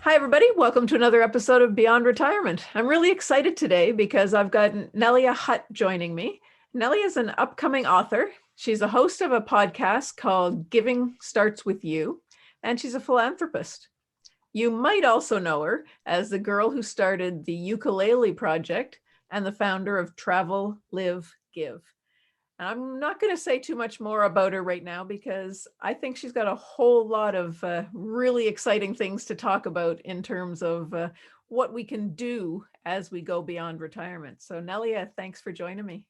Hi, everybody. Welcome to another episode of Beyond Retirement. I'm really excited today because I've got Nelia Hutt joining me. Nelia is an upcoming author. She's a host of a podcast called Giving Starts With You, and she's a philanthropist. You might also know her as the girl who started the Ukulele Project and the founder of Travel, Live, Give. I'm not going to say too much more about her right now because I think she's got a whole lot of really exciting things to talk about in terms of what we can do as we go beyond retirement. So Nelia, thanks for joining me.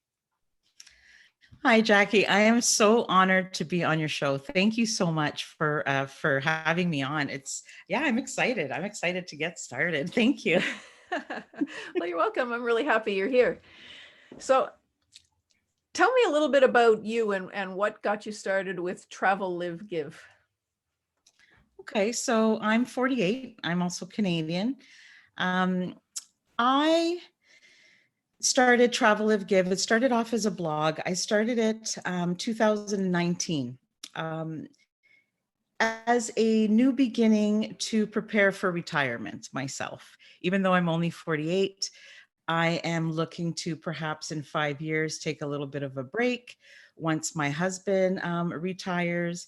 Hi, Jackie. I am so honored to be on your show. Thank you so much for having me on. I'm excited. I'm excited to get started. Thank you. Well, you're welcome. I'm really happy you're here. So tell me a little bit about you and what got you started with Travel, Live, Give. Okay, so I'm 48. I'm also Canadian. I started Travel, Live, Give. It started off as a blog. I started it 2019 as a new beginning to prepare for retirement myself. Even though I'm only 48, I am looking to perhaps in 5 years take a little bit of a break once my husband retires.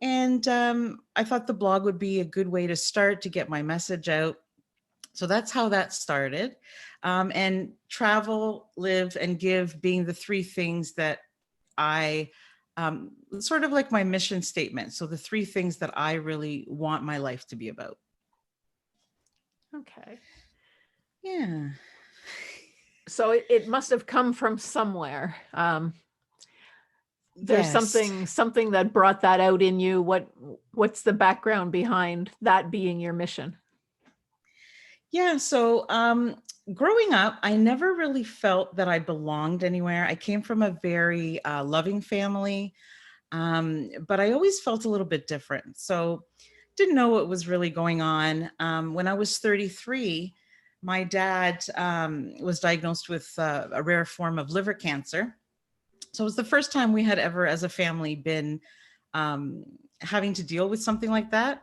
And I thought the blog would be a good way to start to get my message out. So that's how that started. And travel, live, and give being the three things that I sort of like my mission statement. So the three things that I really want my life to be about. Okay. Yeah. So it must have come from somewhere. There's Yes. something that brought that out in you. What's the background behind that being your mission? Yeah. So growing up, I never really felt that I belonged anywhere. I came from a very loving family, but I always felt a little bit different. So didn't know what was really going on. When I was 33, my dad was diagnosed with a rare form of liver cancer. So it was the first time we had ever, as a family, been um, having to deal with something like that.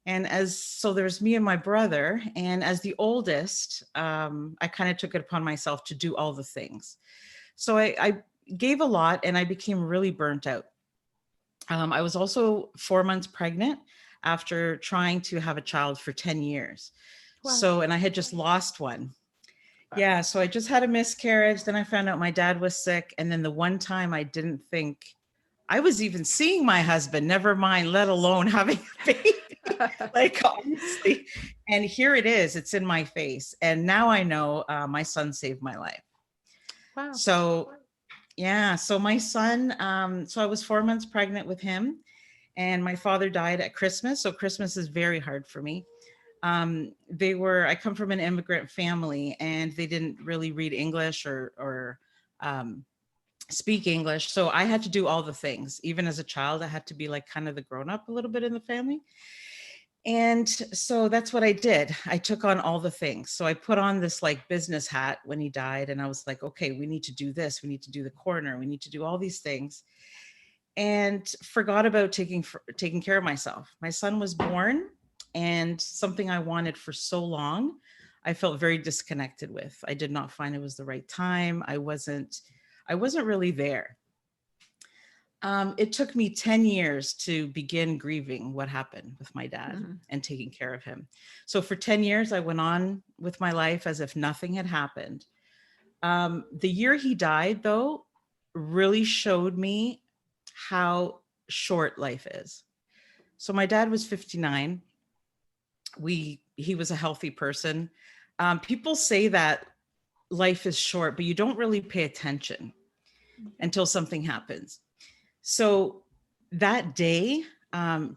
And so there's me and my brother, and as the oldest, I kind of took it upon myself to do all the things. So I gave a lot, and I became really burnt out. I was also 4 months pregnant after trying to have a child for 10 years. Wow. So, and I had just lost one. Yeah. So I just had a miscarriage. Then I found out my dad was sick. And then the one time I didn't think I was even seeing my husband, never mind, let alone having a baby. Like, honestly. And here it is, it's in my face. And now I know my son saved my life. Wow. So, yeah. So my son, so I was 4 months pregnant with him, and my father died at Christmas. So Christmas is very hard for me. I come from an immigrant family, and they didn't really read English or um, speak English. So I had to do all the things. Even as a child, I had to be like kind of the grown up a little bit in the family. And so that's what I did. I took on all the things. So I put on this like business hat when he died, and I was like, okay, we need to do this. We need to do the corner. We need to do all these things, and forgot about taking care of myself. My son was born, and something I wanted for so long, I felt very disconnected with. I did not find it was the right time. I wasn't really there. It took me 10 years to begin grieving what happened with my dad Mm-hmm. and taking care of him. So for 10 years, I went on with my life as if nothing had happened. The year he died, though, really showed me how short life is. So my dad was 59. He was a healthy person. People say that life is short, but you don't really pay attention until something happens. So that day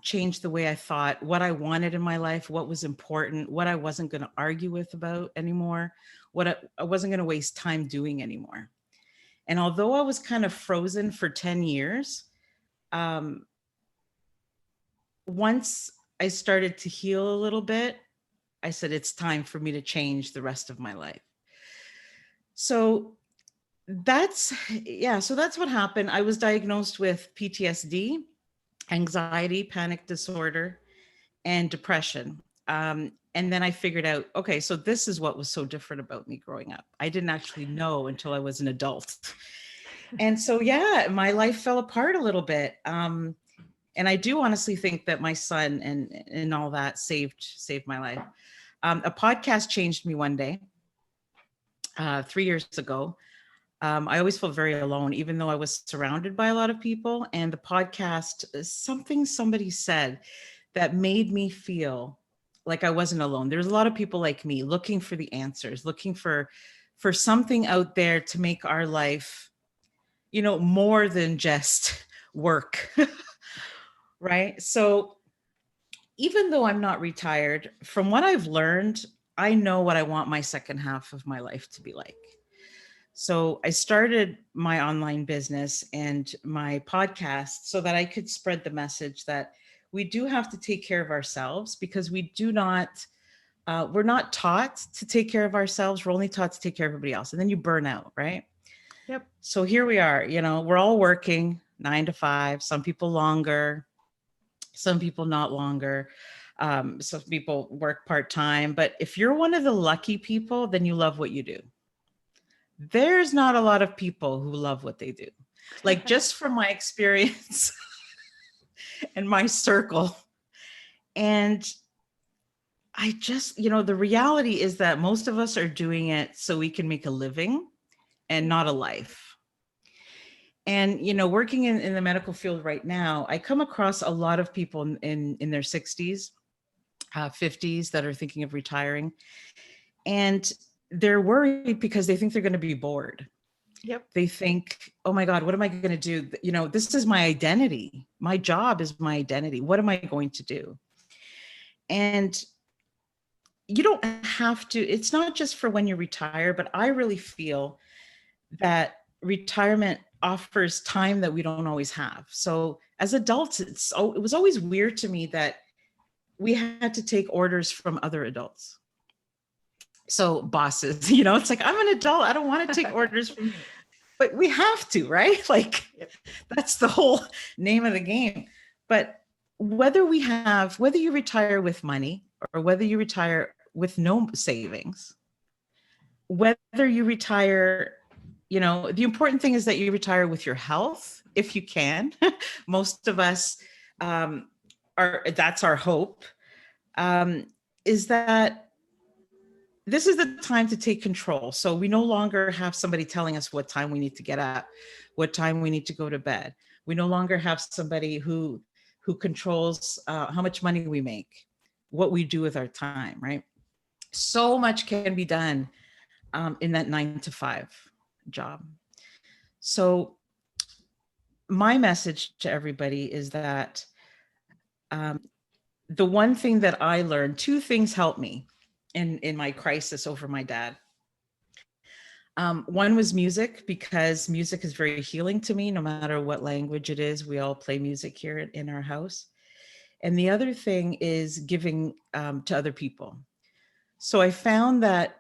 changed the way I thought, what I wanted in my life, what was important, what I wasn't going to argue with about anymore, what I wasn't going to waste time doing anymore. And although I was kind of frozen for 10 years, um, once I started to heal a little bit, I said, it's time for me to change the rest of my life. So that's what happened. I was diagnosed with PTSD, anxiety, panic disorder, and depression. And then I figured out, okay, so this is what was so different about me growing up. I didn't actually know until I was an adult. And so, yeah, my life fell apart a little bit. And I do honestly think that my son and all that saved my life. A podcast changed me one day, 3 years ago. I always felt very alone, even though I was surrounded by a lot of people. And the podcast, something somebody said that made me feel like I wasn't alone. There's a lot of people like me looking for the answers, looking for something out there to make our life, more than just work. Right? So even though I'm not retired, from what I've learned, I know what I want my second half of my life to be like. So I started my online business and my podcast so that I could spread the message that we do have to take care of ourselves, because we do not, we're not taught to take care of ourselves. We're only taught to take care of everybody else. And then you burn out, right? Yep. So here we are, we're all working 9 to 5, some people longer, some people not longer. Some people work part-time, but if you're one of the lucky people, then you love what you do. There's not a lot of people who love what they do. Like, just from my experience and my circle. And I just, the reality is that most of us are doing it so we can make a living and not a life. And, working in the medical field right now, I come across a lot of people in their 60s, 50s that are thinking of retiring. And they're worried because they think they're going to be bored. Yep. They think, oh my God, what am I going to do? This is my identity. My job is my identity. What am I going to do? And you don't have to, it's not just for when you retire, but I really feel that retirement offers time that we don't always have. So as adults, it was always weird to me that we had to take orders from other adults. So bosses, it's like, I'm an adult. I don't want to take orders from you, but we have to, right? Like, that's the whole name of the game. But whether you retire with money or whether you retire with no savings, whether you retire, the important thing is that you retire with your health, if you can. Most of us that's our hope, is that this is the time to take control. So we no longer have somebody telling us what time we need to get up, what time we need to go to bed. We no longer have somebody who controls how much money we make, what we do with our time, right? So much can be done in that 9 to 5 job. So my message to everybody is that the one thing that I learned, 2 things helped me in my crisis over my dad. One was music, because music is very healing to me, no matter what language it is. We all play music here in our house. And the other thing is giving to other people. So I found that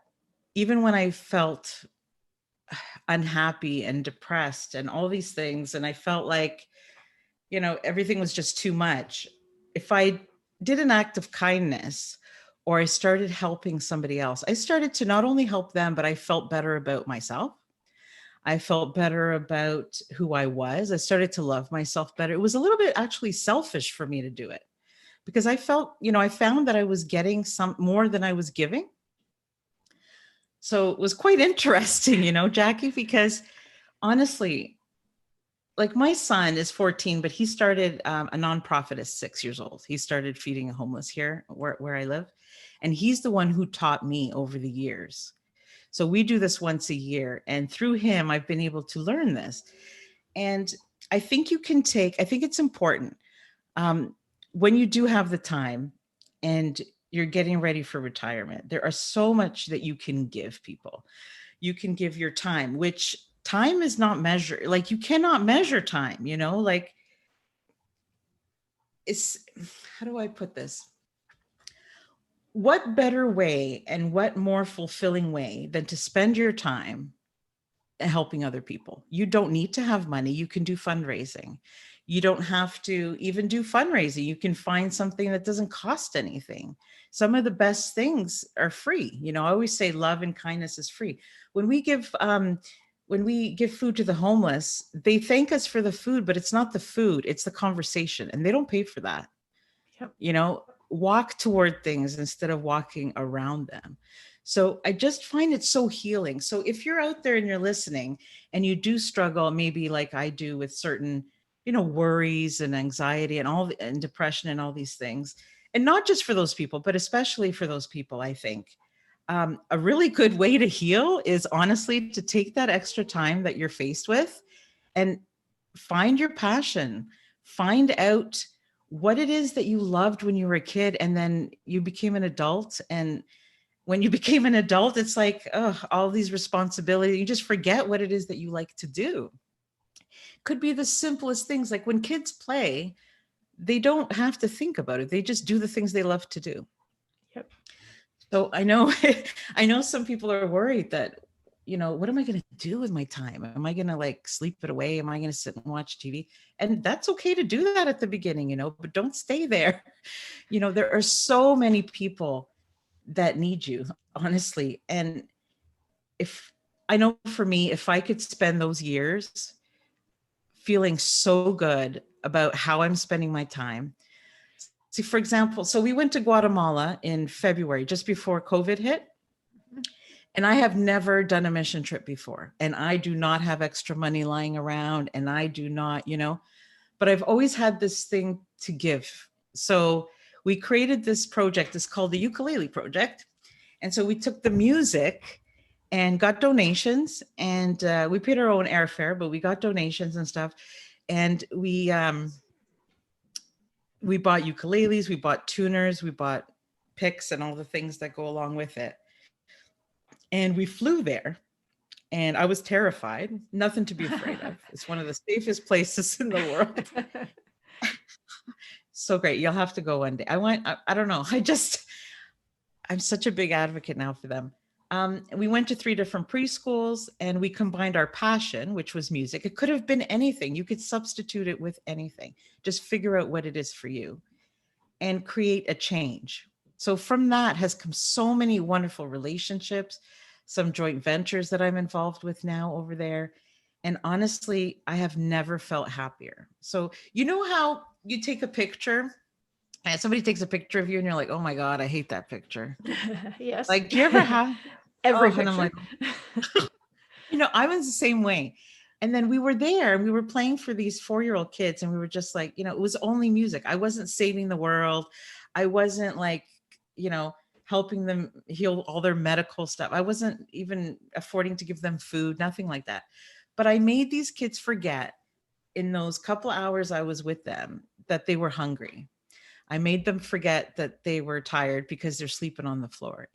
even when I felt unhappy and depressed and all these things, and I felt like, everything was just too much, if I did an act of kindness, or I started helping somebody else, I started to not only help them, but I felt better about myself. I felt better about who I was. I started to love myself better. It was a little bit actually selfish for me to do it, because I felt, I found that I was getting some more than I was giving. So it was quite interesting, Jackie, because honestly, like, my son is 14, but he started a nonprofit at 6 years old. He started feeding the homeless here where I live. And he's the one who taught me over the years. So we do this once a year. And through him, I've been able to learn this. And I think it's important when you do have the time and you're getting ready for retirement, there are so much that you can give people. You can give your time, which time is not measured. Like, you cannot measure time, like, it's, how do I put this? What better way and what more fulfilling way than to spend your time helping other people? You don't need to have money. You can do fundraising. You don't have to even do fundraising. You can find something that doesn't cost anything. Some of the best things are free. I always say love and kindness is free. When we give food to the homeless, they thank us for the food, but it's not the food, it's the conversation, and they don't pay for that. Yep. Walk toward things instead of walking around them. So I just find it so healing. So if you're out there and you're listening and you do struggle, maybe like I do with certain, worries and anxiety and depression and all these things, and not just for those people, but especially for those people, I think a really good way to heal is honestly to take that extra time that you're faced with and find your passion, find out what it is that you loved when you were a kid and then you became an adult. And when you became an adult, it's like, all these responsibilities, you just forget what it is that you like to do. Could be the simplest things. Like when kids play, they don't have to think about it. They just do the things they love to do. Yep. So I know, I know some people are worried that, what am I going to do with my time? Am I going to like sleep it away? Am I going to sit and watch TV? And that's okay to do that at the beginning, but don't stay there. There are so many people that need you, honestly. And if I know for me, if I could spend those years feeling so good about how I'm spending my time. See, for example, so we went to Guatemala in February, just before COVID hit. And I have never done a mission trip before. And I do not have extra money lying around. And I do not, but I've always had this thing to give. So we created this project. It's called the Ukulele Project. And so we took the music and got donations, and we paid our own airfare, but we got donations and stuff. And we bought ukuleles, we bought tuners, we bought picks and all the things that go along with it. And we flew there, and I was terrified. Nothing to be afraid of. It's one of the safest places in the world. So great. You'll have to go one day. I don't know. I'm such a big advocate now for them. We went to 3 different preschools, and we combined our passion, which was music. It could have been anything. You could substitute it with anything. Just figure out what it is for you and create a change. So from that has come so many wonderful relationships, some joint ventures that I'm involved with now over there. And honestly, I have never felt happier. So you know how you take a picture and somebody takes a picture of you and you're like, oh my God, I hate that picture. Yes. Like, do you ever have every picture? And I'm like, I was the same way. And then we were there and we were playing for these 4-year-old kids. And we were just like, it was only music. I wasn't saving the world. I wasn't like, helping them heal all their medical stuff. I wasn't even affording to give them food, nothing like that. But I made these kids forget in those couple hours I was with them that they were hungry. I made them forget that they were tired because they're sleeping on the floor,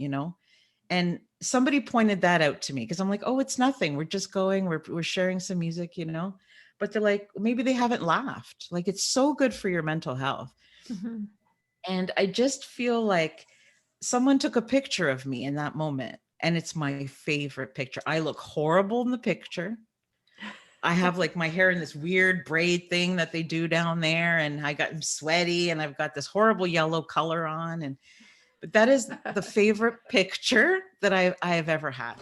And somebody pointed that out to me because I'm like, oh, it's nothing. We're just going, we're sharing some music, But they're like, maybe they haven't laughed. Like, it's so good for your mental health. Mm-hmm. And I just feel like someone took a picture of me in that moment. And it's my favorite picture. I look horrible in the picture. I have like my hair in this weird braid thing that they do down there. And I got sweaty and I've got this horrible yellow color on. But that is the favorite picture that I have ever had.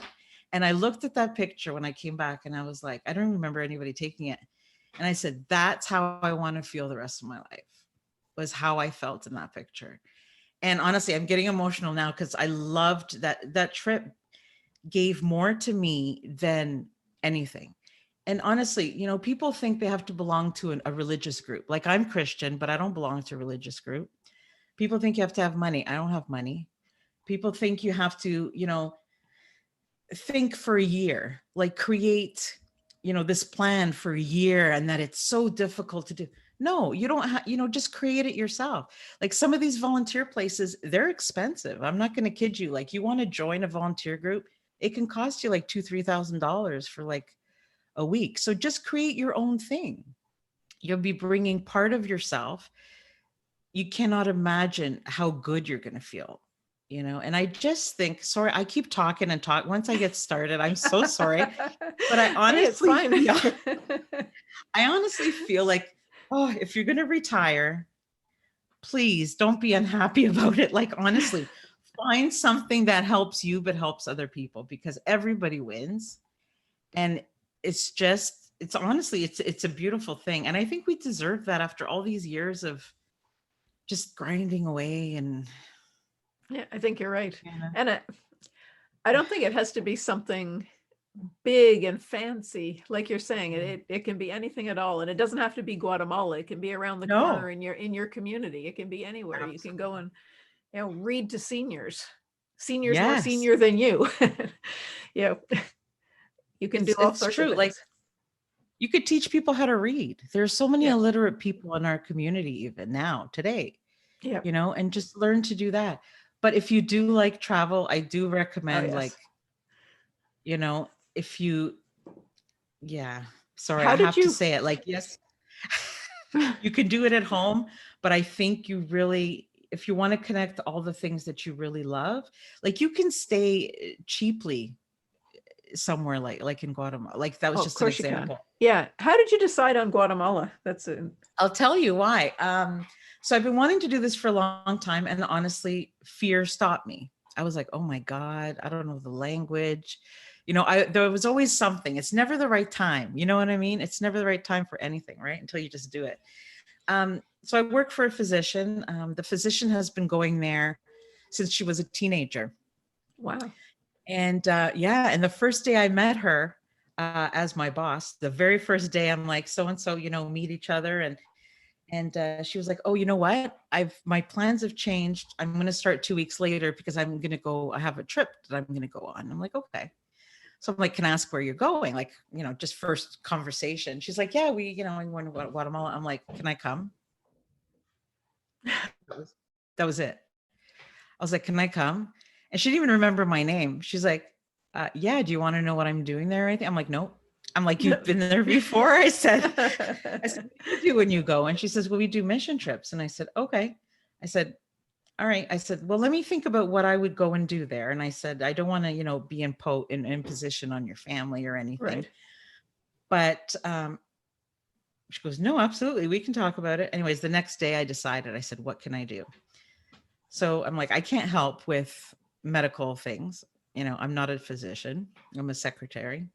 And I looked at that picture when I came back and I was like, I don't remember anybody taking it. And I said, that's how I want to feel the rest of my life, was how I felt in that picture. And honestly, I'm getting emotional now because I loved that trip. Gave more to me than anything. And honestly, people think they have to belong to a religious group. Like, I'm Christian, but I don't belong to a religious group. People think you have to have money. I don't have money. People think you have to, think for a year, like create, this plan for a year, and that it's so difficult to do. No, you don't have, just create it yourself. Like, some of these volunteer places, they're expensive. I'm not going to kid you. Like, you want to join a volunteer group, it can cost you like $2,000-$3,000 for like a week. So just create your own thing. You'll be bringing part of yourself. You cannot imagine how good you're going to feel, and I just think, sorry, I keep talking and talk. Once I get started, I'm so sorry, but I honestly, hey, it's fine. I honestly feel like oh, if you're going to retire, please don't be unhappy about it. Like, honestly, find something that helps you, but helps other people, because everybody wins. And it's honestly, it's a beautiful thing. And I think we deserve that after all these years of just grinding away. And Yeah, I think you're right. yeah. And I don't think it has to be something big and fancy, like you're saying. It can be anything at all, and it doesn't have to be Guatemala. It can be around the No, corner in your community. It can be anywhere. You can go absolutely. and read to seniors more Yes, senior than you. you know, you can do all it's sorts of true. Like, things. you could teach people how to read. There's so many Yeah, illiterate people in our community, even now, today, yeah. and just learn to do that. But if you do like travel, I do Oh recommend, yes. like, you know, if you, yeah, sorry, I How did have to you? say it. Like, yes, you can do it at home, but I think you really, if you want to connect all the things that you really love, like, you can stay cheaply somewhere, like in Guatemala. Like, that was Oh, of just an course you can. example. Yeah. How did you decide on Guatemala? That's a I'll tell you why. So I've been wanting to do this for a long time, and honestly, fear stopped me. I was like, oh my God, I don't know the language. There was always something. It's never the right time. You know what I mean? It's never the right time for anything, right? Until you just do it. So I work for a physician. The physician has been going there since she was a teenager. wow. And yeah, and the first day I met her as my boss, the very first day, I'm like, so and so, meet each other, and she was like, oh, you know what? My plans have changed. I'm going to start 2 weeks later because I'm going to go. I have a trip that I'm going to go on. I'm like, okay. So I'm like, can I ask where you're going? Like, just first conversation. She's like, yeah, we went to Guatemala. I'm like, can I come? That was it. I was like, can I come? And she didn't even remember my name. She's like, yeah, do you want to know what I'm doing there or anything? I'm like, nope. I'm like, you've been there before? I said, what do you do when you go? And she says, well, we do mission trips. And I said, okay. I said, all right. I said, well, let me think about what I would go and do there. And I said, I don't want to, be in position on your family or anything. Right. But she goes, no, absolutely. We can talk about it. Anyways, the next day I decided, I said, what can I do? So I'm like, I can't help with medical things. I'm not a physician. I'm a secretary.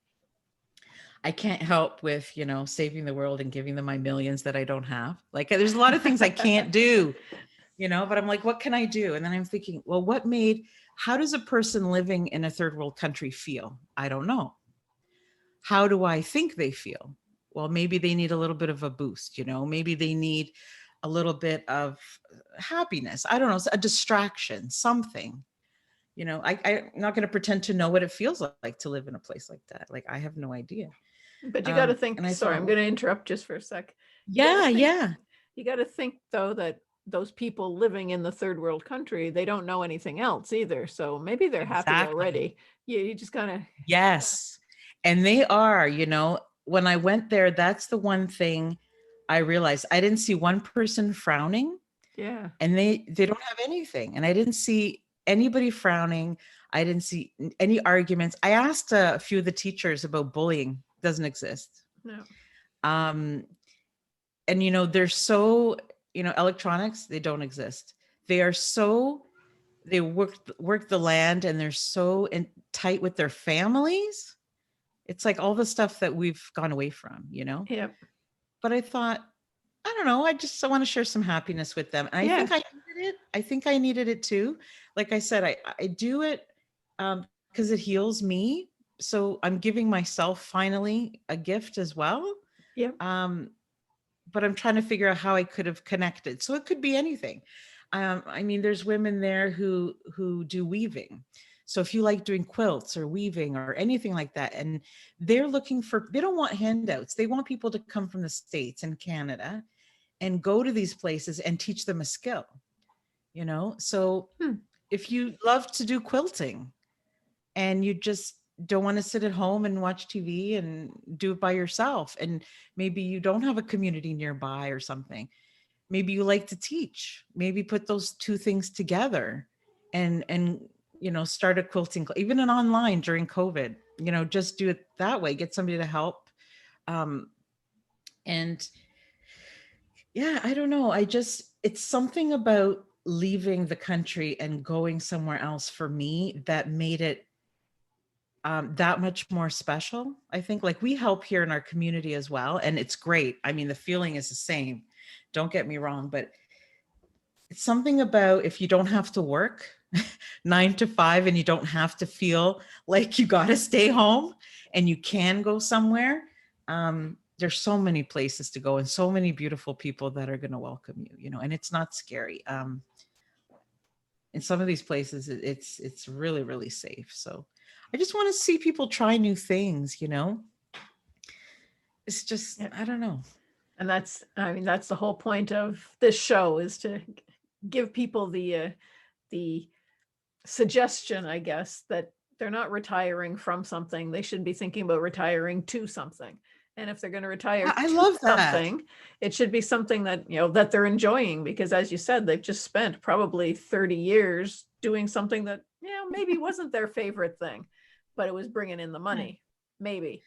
I can't help with, saving the world and giving them my millions that I don't have. Like, there's a lot of things I can't do, but I'm like, what can I do? And then I'm thinking, well, how does a person living in a third world country feel? I don't know. How do I think they feel? Well, maybe they need a little bit of a boost, maybe they need a little bit of happiness. I don't know, a distraction, something. I'm not going to pretend to know what it feels like to live in a place like that. Like, I have no idea. But you got to think, And I sorry, thought, I'm well, going to interrupt just for a sec. yeah, yeah, You got to think though that those people living in the third world country, they don't know anything else either. So maybe they're happy exactly. already. You just kind of, Yes. And they are, when I went there, that's the one thing I realized. I didn't see one person frowning, yeah. and they don't have anything. And I didn't see anybody frowning. I didn't see any arguments. I asked a few of the teachers about bullying. Doesn't exist. No. Um, and they're so, electronics, they don't exist. They are so, they work the land, and they're so tight with their families. It's like all the stuff that we've gone away from. Yep. But I thought, I don't know, I want to share some happiness with them. And I Yeah. think I needed it. I think I needed it too. Like I said, I do it because it heals me. So I'm giving myself finally a gift as well. Yep. But I'm trying to figure out how I could have connected. So it could be anything. I mean, there's women there who do weaving. So if you like doing quilts or weaving or anything like that, and they don't want handouts. They want people to come from the States and Canada and go to these places and teach them a skill, So if you love to do quilting and you just don't want to sit at home and watch TV and do it by yourself, and maybe you don't have a community nearby or something, maybe you like to teach, maybe put those two things together and start a quilting, even an online during COVID, just do it that way, get somebody to help. And Yeah, I don't know. It's something about leaving the country and going somewhere else for me that made it that much more special. I think like we help here in our community as well. And it's great. I mean, the feeling is the same. Don't get me wrong, but it's something about if you don't have to work 9 to 5 and you don't have to feel like you got to stay home and you can go somewhere. There's so many places to go and so many beautiful people that are going to welcome you, and it's not scary. In some of these places, it's really, really safe. So I just want to see people try new things. It's just, Yeah. I don't know. And I mean, that's the whole point of this show, is to give people the suggestion, I guess, that they're not retiring from something. They should be thinking about retiring to something. And if they're going to retire I to love that. something, it should be something that, that they're enjoying, because as you said, they've just spent probably 30 years doing something that, maybe wasn't their favorite thing, but it was bringing in the money, maybe.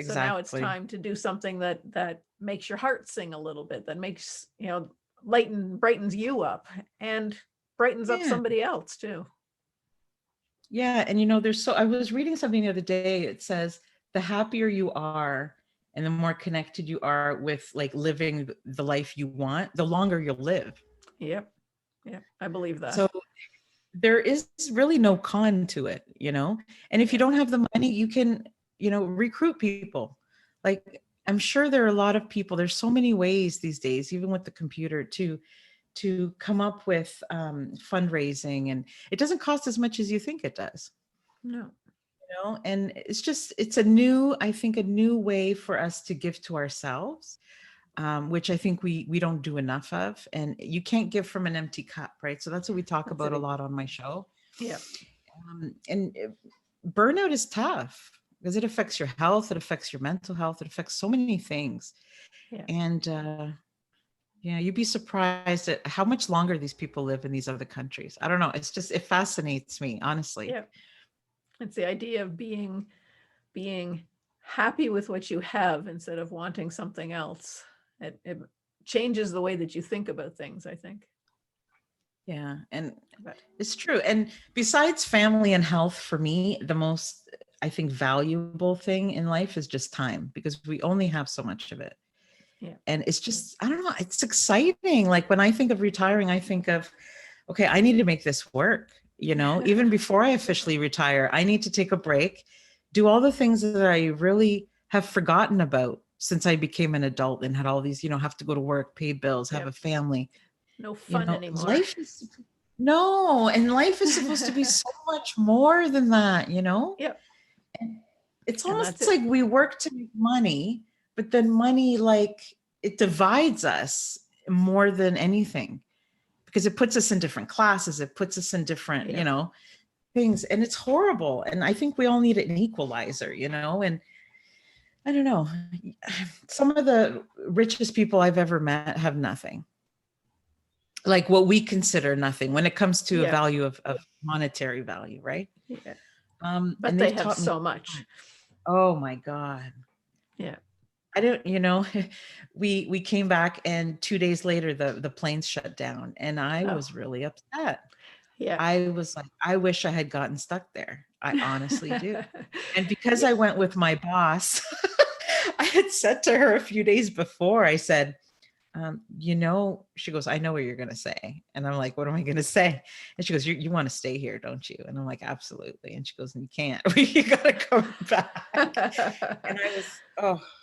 So now it's Exactly. time to do something that makes your heart sing a little bit, that makes, brightens you up and brightens up Yeah. somebody else too. Yeah. And I was reading something the other day. It says the happier you are and the more connected you are with like living the life you want, the longer you'll live. Yep. Yeah, I believe that. So there is really no con to it. And if you don't have the money, you can, recruit people. Like I'm sure there are a lot of people, there's so many ways these days, even with the computer to come up with fundraising, and it doesn't cost as much as you think it does. No. And it's a new way for us to give to ourselves, which I think we don't do enough of. And you can't give from an empty cup, right? So that's what we talk about a lot on my show. Yeah. And burnout is tough because it affects your health, it affects your mental health, it affects so many things. Yeah. And yeah, you'd be surprised at how much longer these people live in these other countries. I don't know. It fascinates me, honestly. Yeah. It's the idea of being happy with what you have instead of wanting something else. It changes the way that you think about things, I think. Yeah, and it's true. And besides family and health, for me, the most, I think, valuable thing in life is just time, because we only have so much of it. Yeah. And it's just, I don't know, it's exciting. Like when I think of retiring, I think of, okay, I need to make this work. Even before I officially retire, I need to take a break, do all the things that I really have forgotten about since I became an adult and had all these, have to go to work, pay bills, have a family. No fun anymore. Life is supposed to be so much more than that. Yep. And it's almost like we work to make money, but then money, like, it divides us more than anything, because it puts us in different classes, it puts us in different things, and it's horrible. And I think we all need an equalizer. And I don't know, some of the richest people I've ever met have nothing, like what we consider nothing when it comes to a value of monetary value, right? Yeah. But and they have so much. Oh my God. Yeah. I don't, we came back and 2 days later the planes shut down, and I was really upset. Yeah. I was like, I wish I had gotten stuck there. I honestly do. And because I went with my boss, I had said to her a few days before, I said, she goes, I know what you're going to say. And I'm like, what am I going to say? And she goes, you want to stay here, don't you? And I'm like, absolutely. And she goes, you can't, you got to come back. And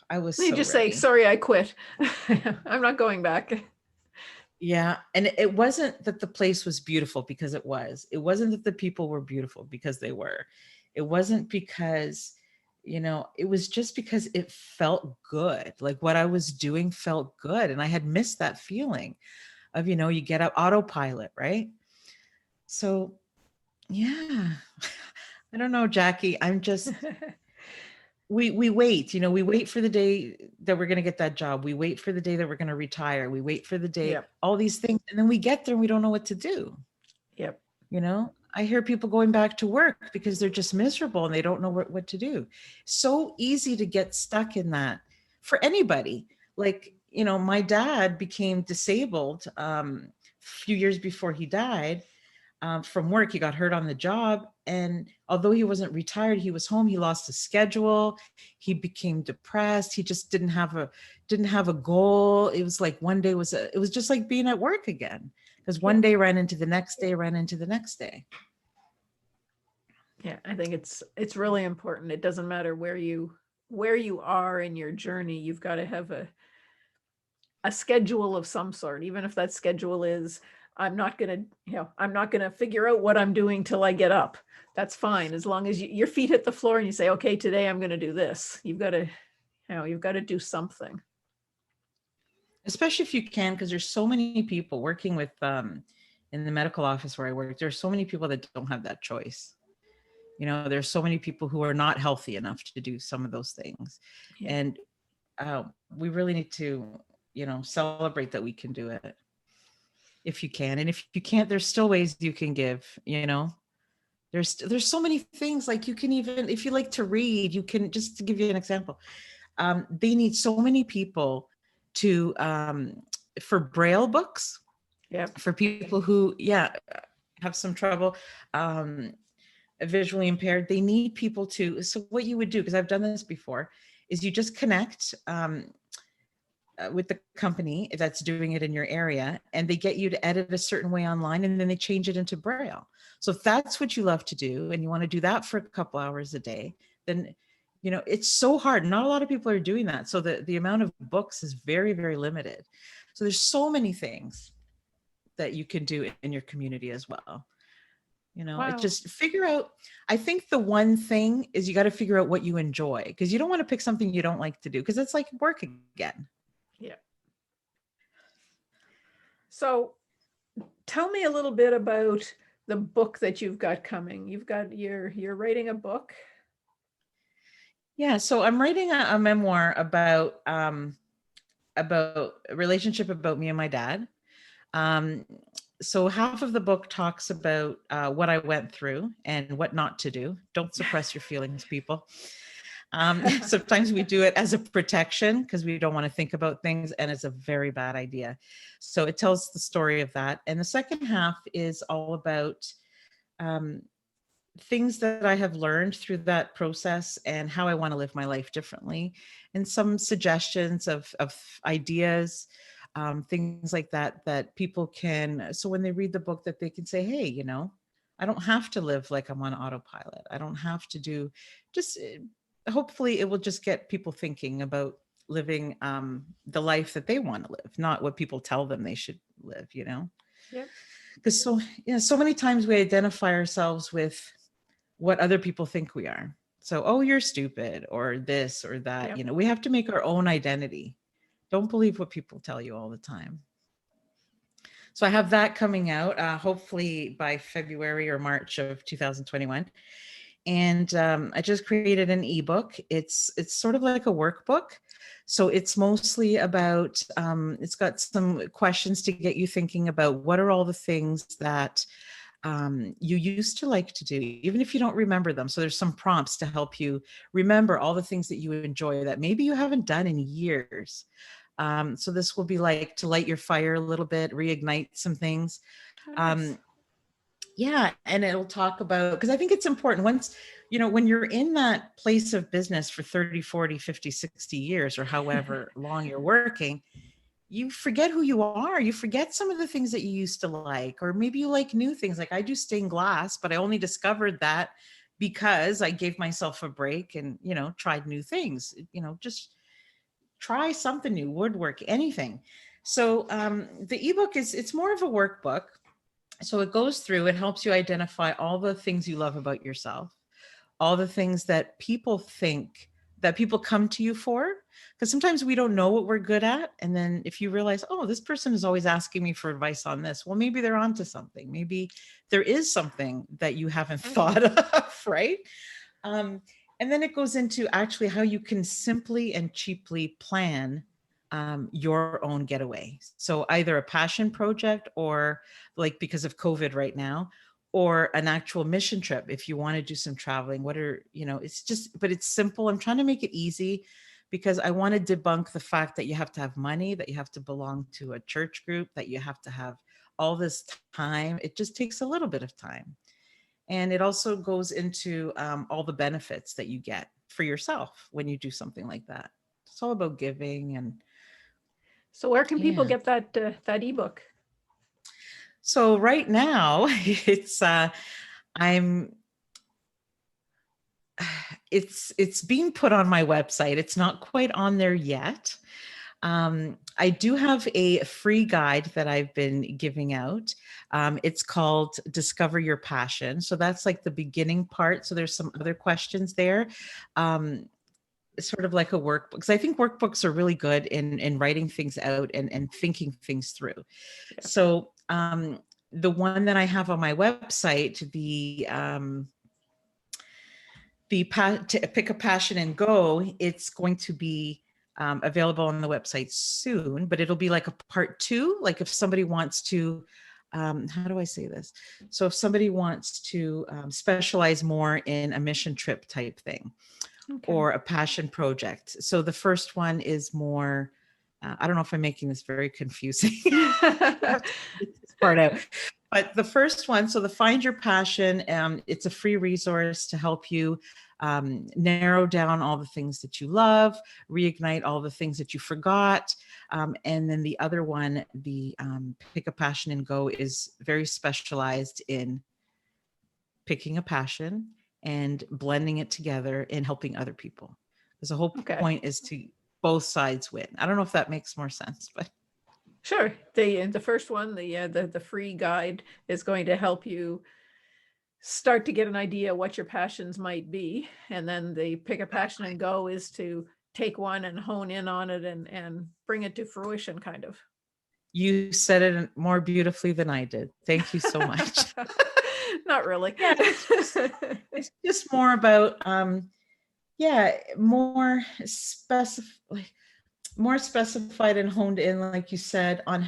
I was you so just ready. say, sorry, I quit. I'm not going back. Yeah. And it wasn't that the place was beautiful, because it wasn't that the people were beautiful, because they were. It wasn't because, it was just because it felt good. Like what I was doing felt good. And I had missed that feeling of, you get up autopilot, right? So yeah, I don't know, Jackie, I'm just, we wait, we wait for the day that we're going to get that job. We wait for the day that we're going to retire. We wait for the day, all these things. And then we get there and we don't know what to do. Yep. I hear people going back to work because they're just miserable and they don't know what to do. So easy to get stuck in that for anybody. Like, my dad became disabled a few years before he died from work. He got hurt on the job. And although he wasn't retired, he was home. He lost his schedule. He became depressed. He just didn't have a goal. It was like one day it was just like being at work again, because one day ran into the next day, ran into the next day. Yeah, I think it's really important. It doesn't matter where you are in your journey. You've got to have a schedule of some sort, even if that schedule is, I'm not going to figure out what I'm doing till I get up. That's fine. As long as your feet hit the floor and you say, okay, today I'm going to do this. You've got to do something. Especially if you can, because there's so many people working with, in the medical office where I work, there's so many people that don't have that choice. There's so many people who are not healthy enough to do some of those things. Yeah. And we really need to, celebrate that we can do it if you can. And if you can't, there's still ways you can give, there's so many things. Like, you can, even if you like to read, you can, just to give you an example, they need so many people to for Braille books. Yeah. For people who have some trouble, visually impaired, they need people to. So what you would do, because I've done this before, is you just connect with the company that's doing it in your area, and they get you to edit a certain way online, and then they change it into Braille. So if that's what you love to do and you want to do that for a couple hours a day, then it's so hard. Not a lot of people are doing that. So the amount of books is very, very limited. So there's so many things that you can do in your community as well. Wow. It just figure out. I think the one thing is you got to figure out what you enjoy, because you don't want to pick something you don't like to do, because it's like work again. Yeah. So tell me a little bit about the book that you've got coming. You're writing a book. Yeah. So I'm writing a memoir about a relationship about me and my dad. So half of the book talks about what I went through and what not to do. Don't suppress your feelings, people. Sometimes we do it as a protection because we don't want to think about things, and it's a very bad idea. So it tells the story of that. And the second half is all about things that I have learned through that process and how I want to live my life differently, and some suggestions of ideas, things like that people can. So when they read the book, that they can say, hey, I don't have to live like I'm on autopilot. I don't have to do, just hopefully it will just get people thinking about living the life that they want to live, not what people tell them they should live, Yeah. Because so many times we identify ourselves with what other people think we are. So, oh, you're stupid, or this or that. Yep. We have to make our own identity. Don't believe what people tell you all the time. So I have that coming out, hopefully by February or March of 2021. And I just created an ebook. It's sort of like a workbook. So it's mostly about, it's got some questions to get you thinking about what are all the things that you used to like to do, even if you don't remember them. So there's some prompts to help you remember all the things that you enjoy that maybe you haven't done in years. So this will be like to light your fire a little bit, reignite some things. Nice. Yeah. And it'll talk about, because I think it's important once, when you're in that place of business for 30, 40, 50, 60 years, or however long you're working, you forget who you are. You forget some of the things that you used to like, or maybe you like new things. Like I do stained glass, but I only discovered that because I gave myself a break and, tried new things, just try something new, woodwork, anything. So the ebook it's more of a workbook. So it goes through and helps you identify all the things you love about yourself, all the things that people think that people come to you for, because sometimes we don't know what we're good at. And then if you realize, oh, this person is always asking me for advice on this, well, maybe they're onto something. Maybe there is something that you haven't thought of, right? And then it goes into actually how you can simply and cheaply plan your own getaway. So either a passion project, or like because of COVID right now, or an actual mission trip if you want to do some traveling. What are, it's just, but it's simple. I'm trying to make it easy because I want to debunk the fact that you have to have money, that you have to belong to a church group, that you have to have all this time. It just takes a little bit of time. And it also goes into all the benefits that you get for yourself when you do something like that. It's all about giving. And So where can people yeah. get that ebook? So right now it's I'm it's being put on my website. It's not quite on there yet. I do have a free guide that I've been giving out. It's called Discover Your Passion. So that's like the beginning part. So there's some other questions there. It's sort of like a workbook, because I think workbooks are really good in writing things out and thinking things through. Yeah. So the one that I have on my website, to pick a passion and go, it's going to be available on the website soon, but it'll be like a part 2. Like if somebody wants to, how do I say this? So if somebody wants to specialize more in a mission trip type thing, Okay. or a passion project. So the first one is more, I don't know if I'm making this very confusing. This part out. But the first one, so the Find Your Passion, it's a free resource to help you narrow down all the things that you love, reignite all the things that you forgot. And then the other one, the Pick a Passion and Go, is very specialized in picking a passion and blending it together and helping other people. Because the whole Okay. point is to both sides win. I don't know if that makes more sense, but Sure. The first one, the free guide, is going to help you start to get an idea what your passions might be, and then the Pick a Passion and Go is to take one and hone in on it and bring it to fruition, kind of. you said it more beautifully than I did. Thank you so much. Not really. Yeah, it's just more about more more specified and honed in, like you said, on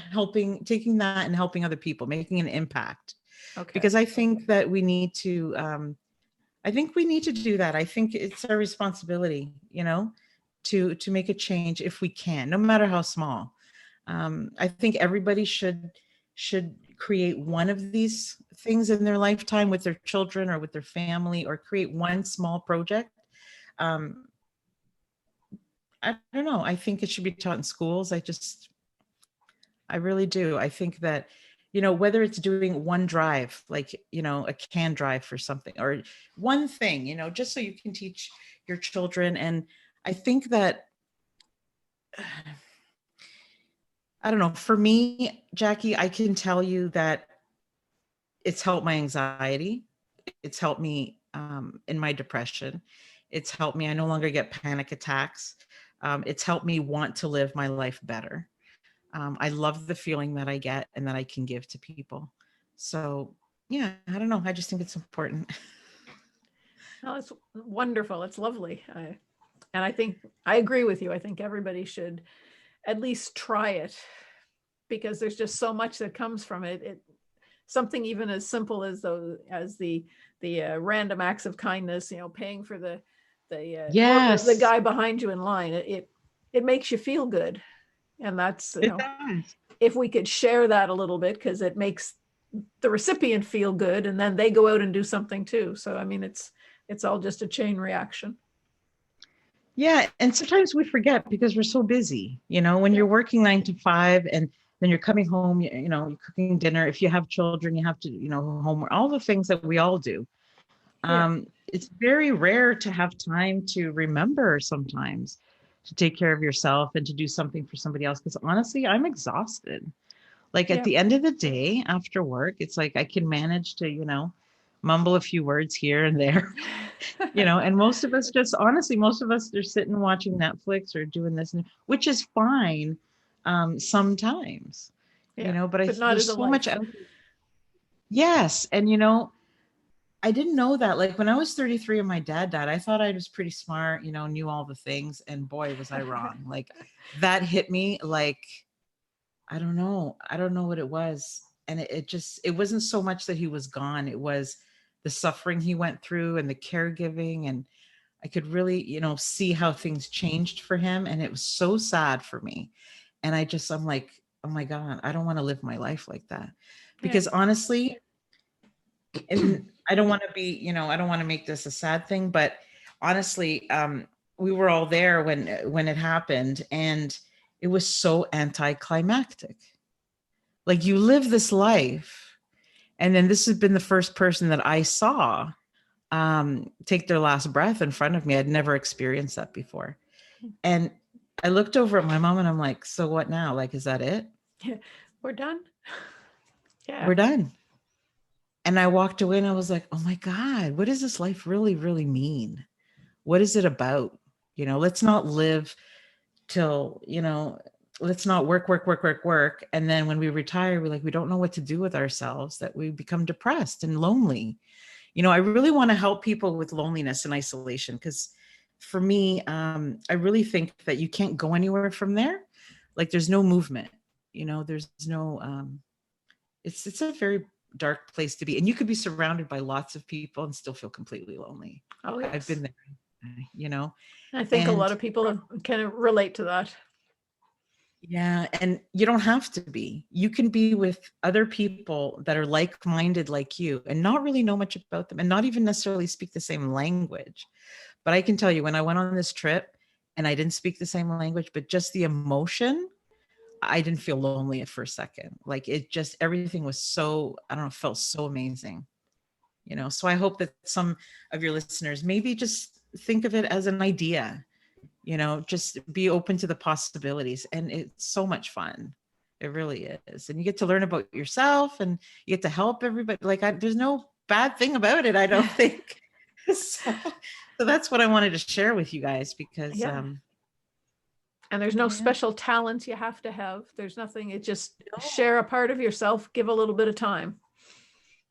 taking that and helping other people, making an impact. Okay. Because I think that we need to do that. I think it's our responsibility, to make a change if we can, no matter how small. I think everybody should create one of these things in their lifetime with their children or with their family, or create one small project. I don't know. I think it should be taught in schools. I really do. I think that, whether it's doing one drive, like, a can drive for something, or one thing, just so you can teach your children. And I think that, I don't know, for me, Jackie, I can tell you that it's helped my anxiety. It's helped me in my depression. It's helped me. I no longer get panic attacks. It's helped me want to live my life better. I love the feeling that I get and that I can give to people. So yeah, I don't know. I just think it's important. Oh, it's wonderful. It's lovely. And I think I agree with you. I think everybody should at least try it, because there's just so much that comes from it. Something even as simple as the random acts of kindness, paying for the Yes, the guy behind you in line. It makes you feel good, and that's, it does. if we could share that a little bit, because it makes the recipient feel good, and then they go out and do something too. So I mean, it's all just a chain reaction. Yeah, and sometimes we forget because we're so busy. When you're working 9 to 5, and then you're coming home, you're cooking dinner. If you have children, you have to, homework, all the things that we all do. Yeah. It's very rare to have time to remember sometimes to take care of yourself and to do something for somebody else. Because honestly, I'm exhausted. Like at Yeah. the end of the day after work, it's like I can manage to, mumble a few words here and there, and most of us they're sitting watching Netflix or doing this, which is fine sometimes, Yeah. but But not as there's a so much life. out. Yes. And, I didn't know that. Like when I was 33 and my dad died, I thought I was pretty smart, knew all the things. And boy, was I wrong. Like that hit me like, I don't know. I don't know what it was. And it wasn't so much that he was gone. It was the suffering he went through and the caregiving. And I could really, see how things changed for him. And it was so sad for me. And I'm like, oh my God, I don't want to live my life like that. Yeah. Because honestly, and I don't want to be, I don't want to make this a sad thing, but honestly, we were all there when it happened, and it was so anticlimactic. Like, you live this life, and then this has been the first person that I saw take their last breath in front of me. I'd never experienced that before. And I looked over at my mom and I'm like, so what now? Like, is that it? Yeah. We're done. Yeah. We're done. And I walked away and I was like, oh my God, what does this life really, really mean? What is it about? Let's not live till, let's not work, work, work, work, work. And then when we retire, we don't know what to do with ourselves, that we become depressed and lonely. I really want to help people with loneliness and isolation, because for me, I really think that you can't go anywhere from there. Like, there's no movement, there's no, it's a very dark place to be. And you could be surrounded by lots of people and still feel completely lonely. Oh, yes. I've been there, I think a lot and of people can relate to that. yeah. And you don't have to be. You can be with other people that are like-minded like you and not really know much about them and not even necessarily speak the same language. But I can tell you, when I went on this trip and I didn't speak the same language, but just the emotion, I didn't feel lonely for a second. Like, it just, everything was so, I don't know, felt so amazing. So I hope that some of your listeners maybe just think of it as an idea, just be open to the possibilities. And it's so much fun. It really is. And you get to learn about yourself and you get to help everybody. Like, there's no bad thing about it, I don't think. So that's what I wanted to share with you guys, because Yeah. And there's no special talents you have to have. There's nothing. It just share a part of yourself, give a little bit of time.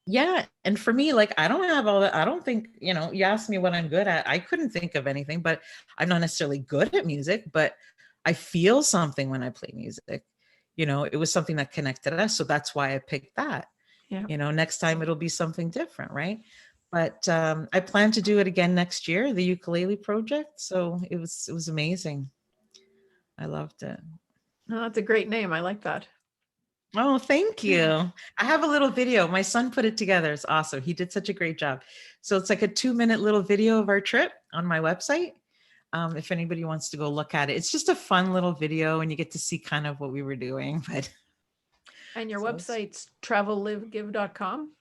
Yeah. And for me, like, I don't have all that. I don't think, you asked me what I'm good at. I couldn't think of anything, but I'm not necessarily good at music, but I feel something when I play music. It was something that connected us. So that's why I picked that. Yeah. Next time it'll be something different. Right. But I plan to do it again next year, the ukulele project. So it was amazing. I loved it. Oh, that's a great name. I like that. Oh, thank you. I have a little video. My son put it together. It's awesome. He did such a great job. So it's like a 2-minute little video of our trip on my website. If anybody wants to go look at it, it's just a fun little video and you get to see kind of what we were doing. But and your website's travellivegive.com?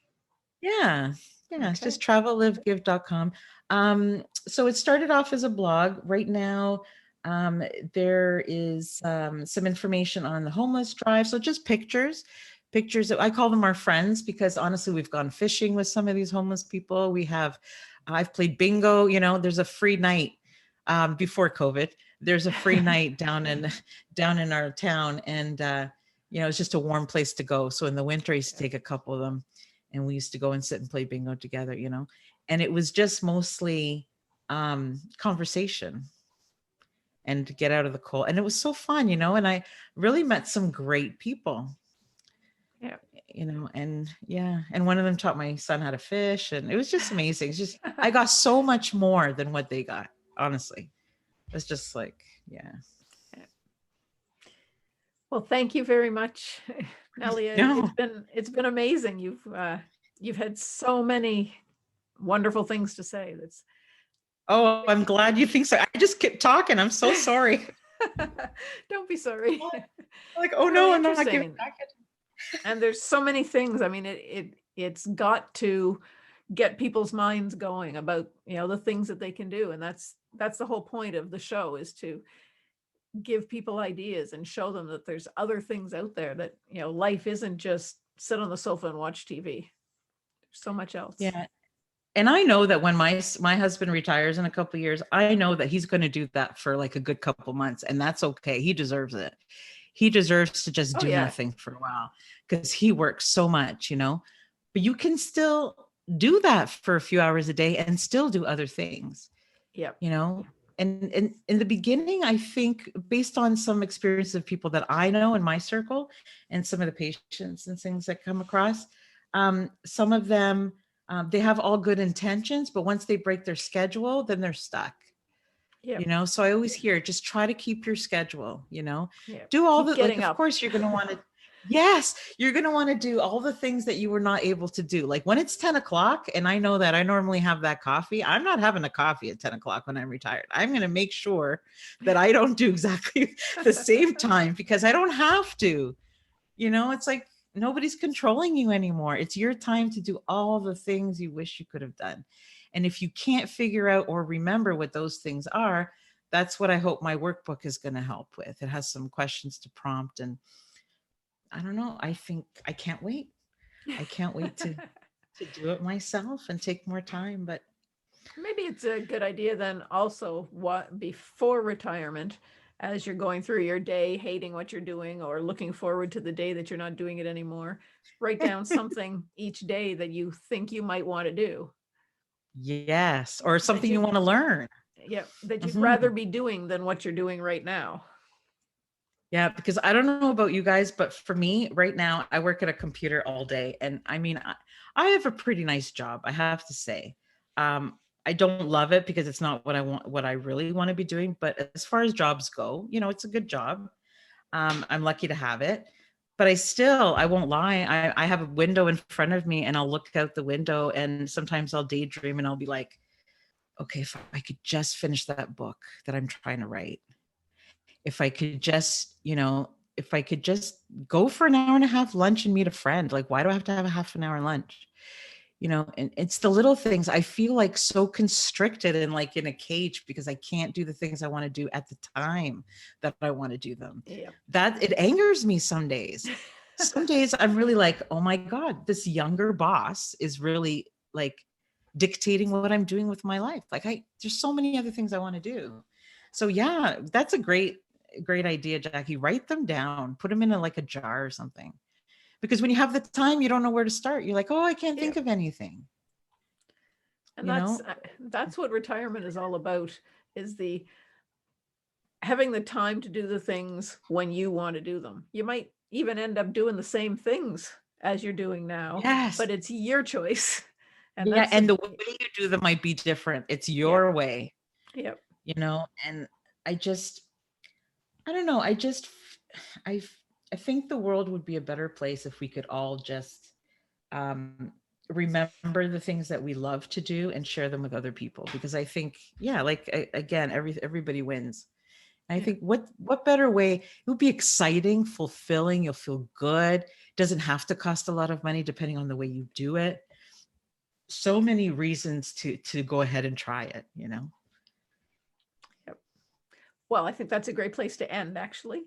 Yeah. It's just travellivegive.com. So it started off as a blog. Right now, there is some information on the homeless drive. So just pictures that I call them our friends, because honestly, we've gone fishing with some of these homeless people. I've played bingo. There's a free night before COVID. There's a free night down in our town, and it's just a warm place to go. So in the winter, I used to take a couple of them, and we used to go and sit and play bingo together. And it was just mostly conversation and get out of the cold. And it was so fun, and I really met some great people. Yeah. And one of them taught my son how to fish, and it was just amazing. It's just, I got so much more than what they got, honestly. It's just like, yeah. Well, thank you very much, Nelia. No. It's been amazing. You've had so many wonderful things to say. Oh, I'm glad you think so. I just kept talking. I'm so sorry. Don't be sorry. Like, oh no, I'm not giving back. And there's so many things. I mean, it's got to get people's minds going about, the things that they can do. And that's the whole point of the show, is to give people ideas and show them that there's other things out there, that, life isn't just sit on the sofa and watch TV. There's so much else. Yeah. And I know that when my husband retires in a couple of years, I know that he's going to do that for like a good couple months, and that's okay. He deserves it. He deserves to just do nothing for a while, because he works so much, but you can still do that for a few hours a day and still do other things. Yeah. And in the beginning, I think, based on some experiences of people that I know in my circle and some of the patients and things that come across, some of them they have all good intentions, but once they break their schedule, then they're stuck. Yeah. So I always hear, just try to keep your schedule, Yeah. do all Keep the, like, getting of up. course you're going to want to, yes, you're going to want to do all the things that you were not able to do. Like when it's 10 o'clock and I know that I normally have that coffee, I'm not having a coffee at 10 o'clock when I'm retired. I'm going to make sure that I don't do exactly the same time because I don't have to, it's like nobody's controlling you anymore. It's your time to do all the things you wish you could have done. And if you can't figure out or remember what those things are, that's what I hope my workbook is going to help with. It has some questions to prompt. And I don't know. I think I can't wait. I can't wait to do it myself and take more time. But Maybe it's a good idea then also what before retirement, as you're going through your day, hating what you're doing or looking forward to the day that you're not doing it anymore, write down something each day that you think you might want to do. yes, or That something you you, want to learn. yeah, that you'd Mhm. rather be doing than what you're doing right now. Yeah, because I don't know about you guys, but for me right now, I work at a computer all day. And I mean, I have a pretty nice job, I have to say. I don't love it because it's not what I want, what I really want to be doing. But as far as jobs go, it's a good job. I'm lucky to have it. But I won't lie. I have a window in front of me and I'll look out the window and sometimes I'll daydream and I'll be like, okay, if I could just finish that book that I'm trying to write, if I could just, if I could just go for an hour and a half lunch and meet a friend, like, why do I have to have a half an hour lunch? And it's the little things. I feel like so constricted and like in a cage because I can't do the things I want to do at the time that I want to do them. Yeah. That it angers me some days. Some days I'm really like, oh my God, this younger boss is really like dictating what I'm doing with my life. Like there's so many other things I want to do. So yeah, that's a great idea, Jackie. Write them down, put them in like a jar or something. Because when you have the time, you don't know where to start. You're like, oh, I can't think Yeah. of anything. And that's what retirement is all about, is the having the time to do the things when you want to do them. You might even end up doing the same things as you're doing now, Yes. but it's your choice. And Yeah. that's And the way you do them might be different. It's yeah. your way, Yep. and I just, I don't know. I, I think the world would be a better place if we could all just um, remember the things that we love to do and share them with other people. Because I think, yeah, like again, everybody wins. And I Yeah. think what better way? It would be exciting, fulfilling. You'll feel good. Doesn't have to cost a lot of money, depending on the way you do it. So many reasons to go ahead and try it. Yep. Well, I think that's a great place to end, actually.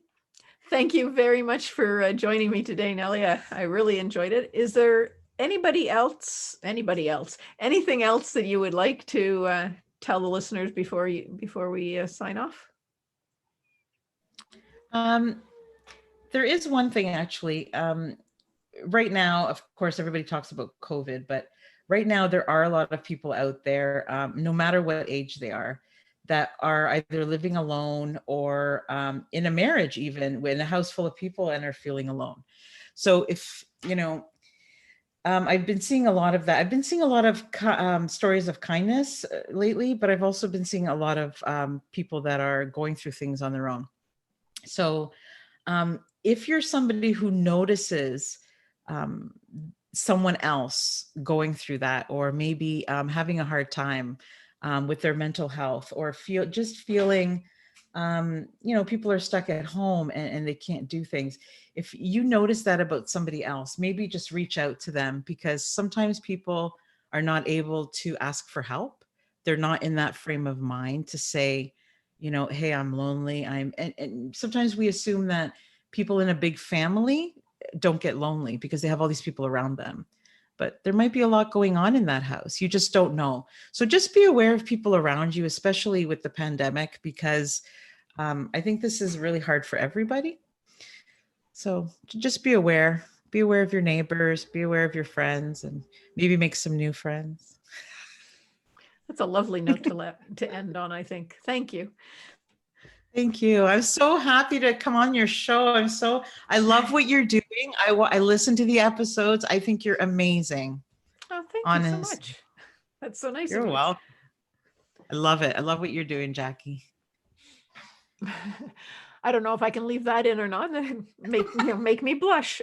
Thank you very much for joining me today, Nelia. I really enjoyed it. Is there anything else that you would like to tell the listeners before we sign off? Um, there is one thing actually. Right now, of course, everybody talks about COVID, but right now there are a lot of people out there, no matter what age they are, that are either living alone or in a marriage, even in a house full of people, and are feeling alone. So if I've been seeing a lot of that. I've been seeing a lot of stories of kindness lately, but I've also been seeing a lot of people that are going through things on their own. So if you're somebody who notices um, someone else going through that, or maybe having a hard time with their mental health, or feeling, people are stuck at home and they can't do things. If you notice that about somebody else, maybe just reach out to them, because sometimes people are not able to ask for help. They're not in that frame of mind to say, hey, I'm lonely. And sometimes we assume that people in a big family don't get lonely because they have all these people around them. But there might be a lot going on in that house. You just don't know. So just be aware of people around you, especially with the pandemic, because I think this is really hard for everybody. So just be aware. Be aware of your neighbors, be aware of your friends, and maybe make some new friends. That's a lovely note to end on, I think. Thank you. Thank you. I'm so happy to come on your show. I love what you're doing. I listen to the episodes. I think you're amazing. Oh, thank Thank you so honest. much. That's so nice of You're you. welcome. I love it. I love what you're doing, Jackie. I don't know if I can leave that in or not. Make me blush.